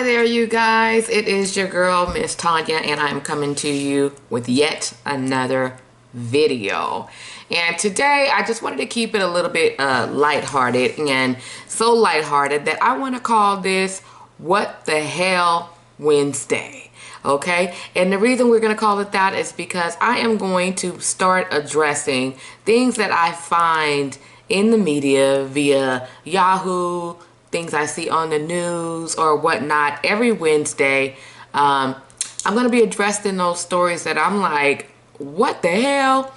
Hi there, you guys. It is your girl, Miss Tanya, and I'm coming to you with yet another video. And today, I just wanted to keep it a little bit lighthearted, and so lighthearted that I want to call this What the Hell Wednesday. Okay, and the reason we're going to call it that is because I am going to start addressing things that I find in the media via Yahoo, things I see on the news or whatnot every Wednesday. I'm going to be addressing those stories that I'm like, what the hell?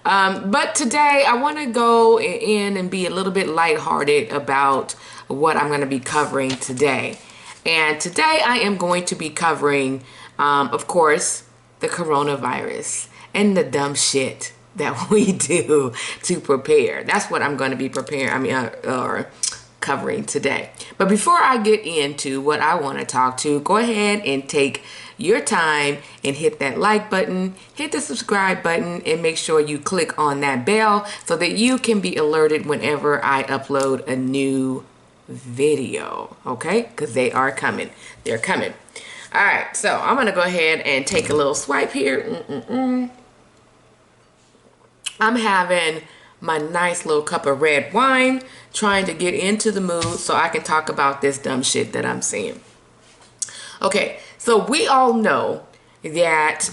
But today I want to go in and be a little bit lighthearted about what I'm going to be covering today. And today I am going to be covering, of course, the coronavirus and the dumb shit that we do to prepare. That's what I'm going to be covering today. But before I get into what I want to talk to, go ahead and take your time and hit that like button, hit the subscribe button, and make sure you click on that bell so that you can be alerted whenever I upload a new video. Okay, because they are coming. They're coming. All right, so I'm gonna go ahead and take a little swipe here. I'm having my nice little cup of red wine, trying to get into the mood so I can talk about this dumb shit that I'm seeing. Okay, so we all know that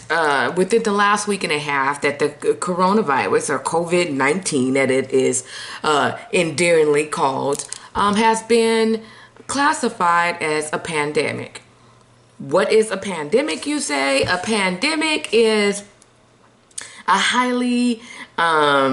within the last week and a half that the coronavirus, or COVID-19 that it is endearingly called, has been classified as a pandemic. What is a pandemic, you say? A pandemic is a highly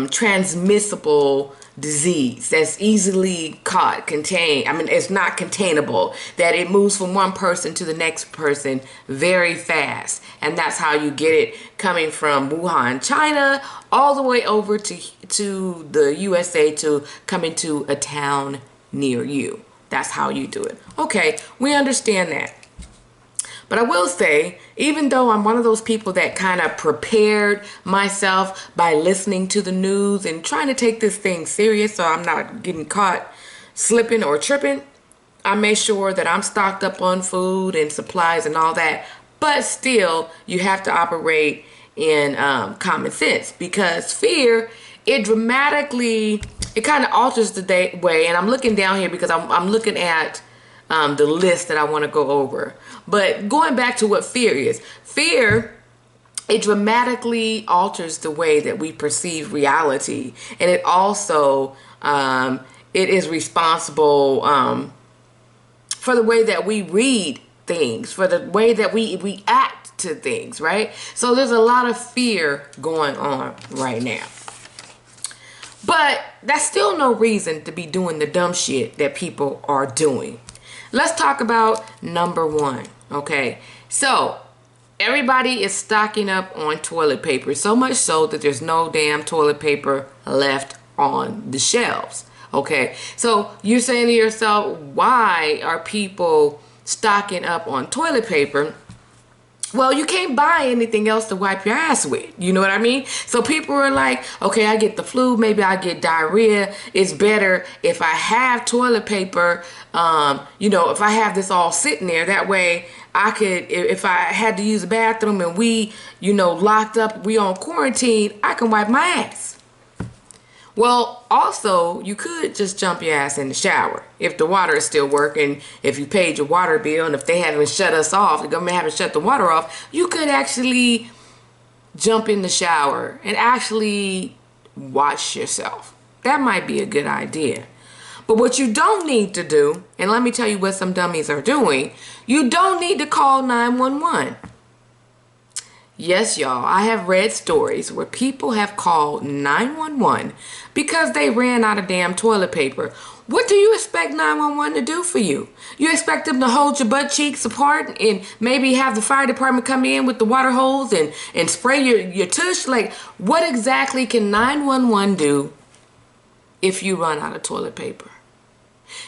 transmissible disease that's easily caught, contained. I mean, it's not containable, that it moves from one person to the next person very fast. And that's how you get it coming from Wuhan, China, all the way over to the USA to come into a town near you. That's how you do it. Okay, we understand that. But I will say, even though I'm one of those people that kind of prepared myself by listening to the news and trying to take this thing serious so I'm not getting caught slipping or tripping, I made sure that I'm stocked up on food and supplies and all that. But still, you have to operate in common sense, because fear, it kind of alters the way. And I'm looking down here because I'm looking at the list that I want to go over. But going back to what fear is, fear, it dramatically alters the way that we perceive reality, and it also it is responsible for the way that we read things, for the way that we react to things, right? So there's a lot of fear going on right now. But that's still no reason to be doing the dumb shit that people are doing. Let's talk about number one, okay? So, everybody is stocking up on toilet paper, so much so that there's no damn toilet paper left on the shelves, okay? So, you're saying to yourself, why are people stocking up on toilet paper? Well, you can't buy anything else to wipe your ass with. You know what I mean? So people are like, okay, I get the flu, maybe I get diarrhea. It's better if I have toilet paper, you know, if I have this all sitting there. That way I could, if I had to use a bathroom and we, you know, locked up, we on quarantine, I can wipe my ass. Well, also, you could just jump your ass in the shower if the water is still working. If you paid your water bill and if they haven't shut us off, the government haven't shut the water off, you could actually jump in the shower and actually wash yourself. That might be a good idea. But what you don't need to do, and let me tell you what some dummies are doing, you don't need to call 911. Yes, y'all, I have read stories where people have called 911 because they ran out of damn toilet paper. What do you expect 911 to do for you? You expect them to hold your butt cheeks apart and maybe have the fire department come in with the water hose and spray your tush? Like, what exactly can 911 do if you run out of toilet paper?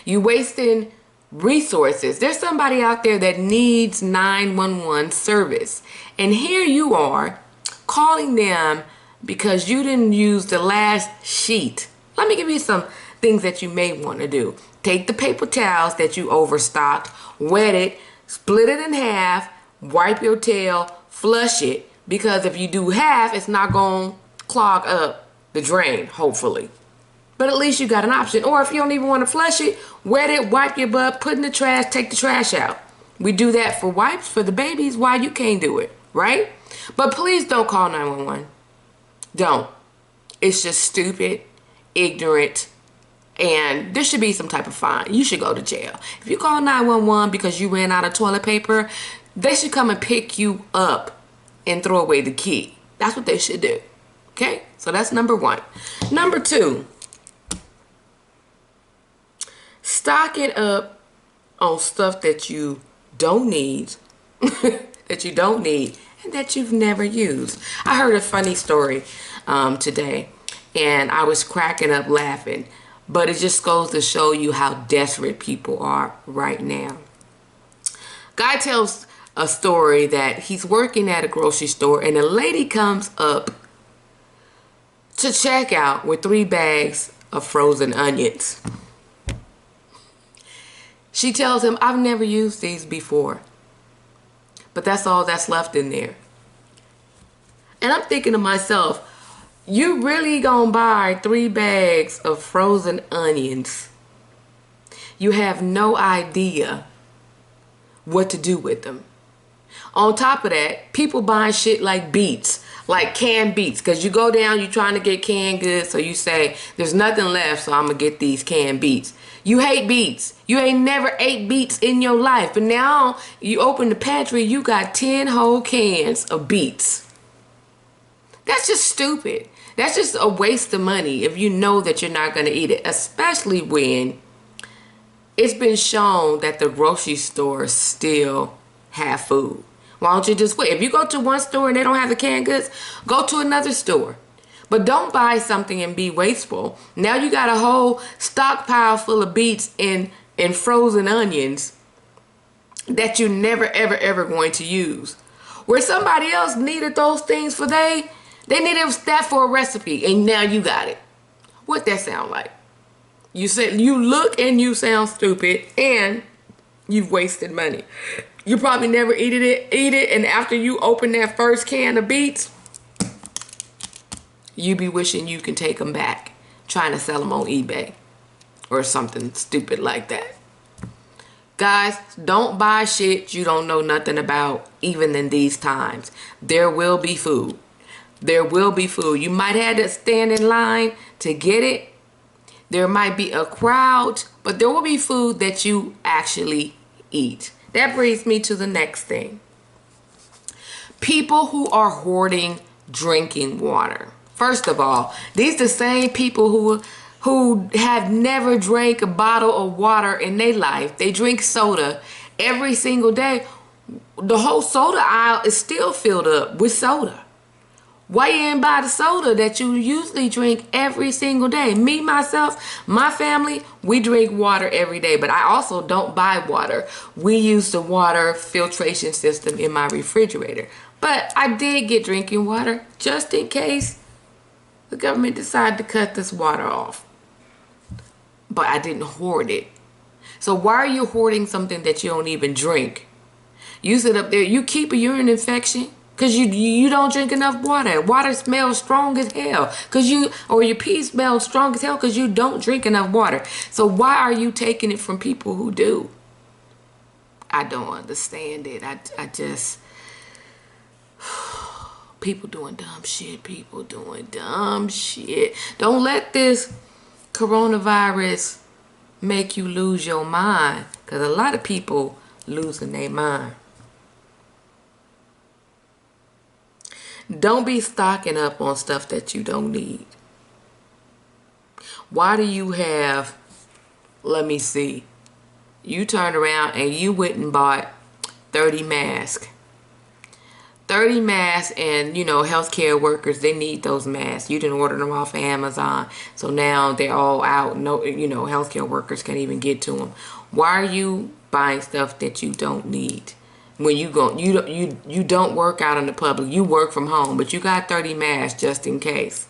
You wasting resources. There's somebody out there that needs 911 service, and here you are calling them because you didn't use the last sheet. Let me give you some things that you may want to do. Take the paper towels that you overstocked, wet it, Split it in half, wipe your tail, flush it, because if you do half, it's not going to clog up the drain, hopefully. But at least you got an option. Or if you don't even want to flush it, wet it, wipe your butt, put in the trash, take the trash out. We do that for wipes for the babies. Why you can't do it, right? But please don't call 911. Don't. It's just stupid, ignorant, and there should be some type of fine. You should go to jail. If you call 911 because you ran out of toilet paper, they should come and pick you up and throw away the key. That's what they should do. Okay? So that's number one. Number two, stocking up on stuff that you don't need, that you don't need, and that you've never used. I heard a funny story today, and I was cracking up laughing, but it just goes to show you how desperate people are right now. Guy tells a story that he's working at a grocery store, and a lady comes up to check out with 3 bags of frozen onions. She tells him, I've never used these before, but that's all that's left in there. And I'm thinking to myself, you really gonna buy 3 bags of frozen onions? You have no idea what to do with them. On top of that, people buying shit like beets, like canned beets, because you go down, you're trying to get canned goods, so you say, there's nothing left, so I'm gonna get these canned beets. You hate beets. You ain't never ate beets in your life, but now you open the pantry, you got 10 whole cans of beets. That's just stupid. That's just a waste of money if you know that you're not gonna eat it, especially when it's been shown that the grocery stores still have food. Why don't you just wait? If you go to one store and they don't have the canned goods, go to another store. But don't buy something and be wasteful. Now you got a whole stockpile full of beets and frozen onions that you're never, ever, ever going to use. Where somebody else needed those things for they needed that for a recipe, and now you got it. What that sound like? You said you look and you sound stupid, and you've wasted money. You probably never eat it, and after you open that first can of beets, you be wishing you can take them back, trying to sell them on eBay or something stupid like that. Guys, don't buy shit you don't know nothing about, even in these times. There will be food. There will be food. You might have to stand in line to get it. There might be a crowd, but there will be food that you actually eat. That brings me to the next thing. People who are hoarding drinking water. First of all, these the same people who have never drank a bottle of water in their life. They drink soda every single day. The whole soda aisle is still filled up with soda. Why you ain't buy the soda that you usually drink every single day? Me, myself, my family, we drink water every day, but I also don't buy water. We use the water filtration system in my refrigerator. But I did get drinking water just in case the government decided to cut this water off. But I didn't hoard it. So why are you hoarding something that you don't even drink? You sit up there, you keep a urine infection because you don't drink enough water. Water smells strong as hell or your pee smells strong as hell because you don't drink enough water. So why are you taking it from people who do? I don't understand it. I just... People doing dumb shit. People doing dumb shit. Don't let this coronavirus make you lose your mind, because a lot of people losing their mind. Don't be stocking up on stuff that you don't need. Why do you have, let me see, you turned around and you went and bought 30 masks. 30 masks, and you know, healthcare workers, they need those masks. You didn't order them off of Amazon, so now they're all out. No, you know, healthcare workers can't even get to them. Why are you buying stuff that you don't need? When you don't work out in the public, you work from home, but you got 30 masks just in case.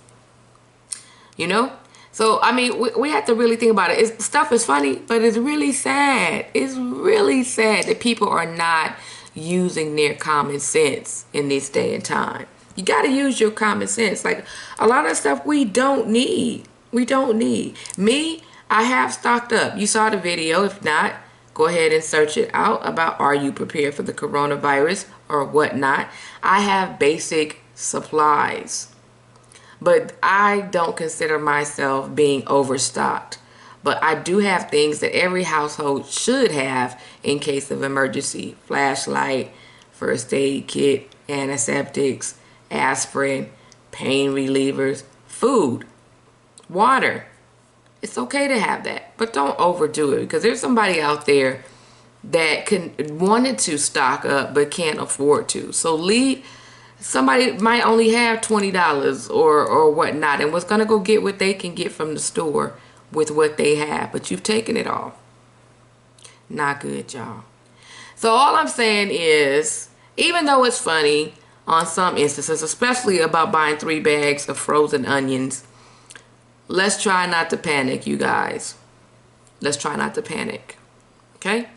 You know, So, I mean, we have to really think about it. Stuff is funny, but it's really sad. It's really sad that people are not using their common sense in this day and time. You got to use your common sense. Like, a lot of stuff we don't need. We don't need. Me, I have stocked up. You saw the video. If not, go ahead and search it out about are you prepared for the coronavirus or whatnot. I have basic supplies. But I don't consider myself being overstocked. But I do have things that every household should have in case of emergency. Flashlight, first aid kit, antiseptics, aspirin, pain relievers, food, water. It's okay to have that, but don't overdo it, because there's somebody out there that wanted to stock up but can't afford to. So somebody might only have $20 or whatnot, and was gonna go get what they can get from the store with what they have, but you've taken it all. Not good, y'all. So all I'm saying is, even though it's funny on some instances, especially about buying 3 bags of frozen onions, let's try not to panic, you guys. Let's try not to panic. Okay?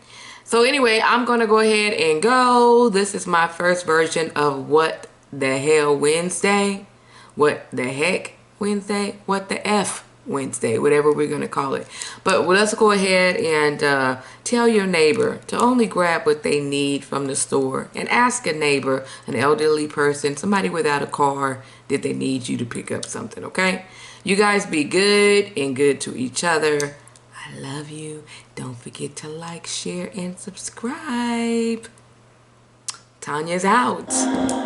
So anyway, I'm gonna go ahead and go. This is my first version of What the Hell Wednesday. What the heck Wednesday? What the F Wednesday? Whatever we're gonna call it. But let's go ahead and tell your neighbor to only grab what they need from the store, and ask a neighbor, an elderly person, somebody without a car, did they need you to pick up something, okay? You guys be good and good to each other. I love you. Don't forget to like, share, and subscribe. Tanya's out.